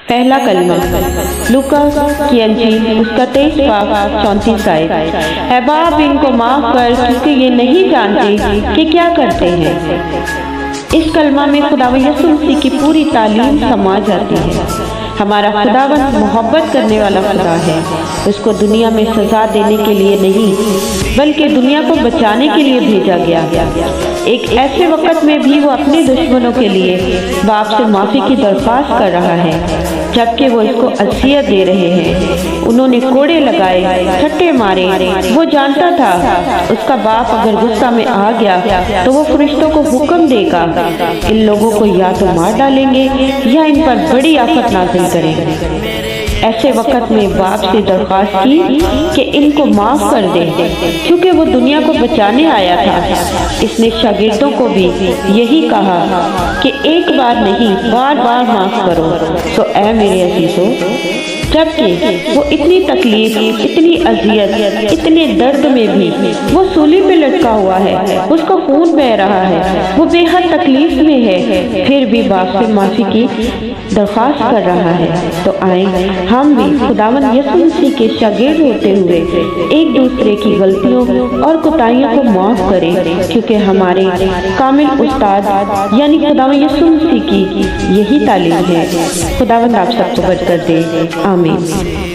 پہلا کلمہ لوکا کی انجیل اس کا 23 باب 34 آیت۔ اے باپ ان کو معاف کر کیونکہ یہ نہیں جانتے کہ کیا کرتے ہیں۔ اس کلمہ میں خداوند یسوع مسیح کی پوری تعلیم سما جاتی ہے۔ ہمارا خداوند محبت کرنے والا خدا ہے۔ اس کو دنیا میں سزا دینے کے لیے نہیں بلکہ دنیا کو بچانے کے لیے بھیجا گیا۔ ایک ایسے وقت میں بھی وہ اپنے دشمنوں کے لیے باپ سے معافی کی درخواست کر رہا ہے، جبکہ وہ اس کو اذیت دے رہے ہیں۔ انہوں نے کوڑے لگائے، ٹھٹے مارے۔ وہ جانتا تھا اس کا باپ اگر غصہ میں آ گیا تو وہ فرشتوں کو حکم دے گا، ان لوگوں کو یا تو مار ڈالیں گے یا ان پر بڑی آفت نازل کریں گے۔ ایسے وقت میں باپ سے درخواست کی کہ ان کو معاف کر دے، کیونکہ وہ دنیا کو بچانے آیا تھا۔ اس نے شاگردوں کو بھی یہی کہا کہ ایک بار نہیں بار بار معاف کرو۔ تو اے میرے عزیزو، جبکہ وہ اتنی تکلیف، اتنی اذیت، اتنے درد میں بھی وہ صلیب پہ لٹکا ہوا ہے، اس کا خون بہہ رہا ہے، وہ بے حد تکلیف میں ہے، پھر بھی باپ سے معافی کی درخواست کر رہا ہے۔ تو آئیں ہم بھی خداوند یسوع مسیح کے شاگرد ہوتے ہوئے ایک دوسرے کی غلطیوں اور کوتاہیوں کو معاف کریں، کیونکہ ہمارے کامل استاد یعنی خداوند یسوع مسیح کی یہی تعلیم ہے۔ خداوند آپ سب کو برکت دے، آمین۔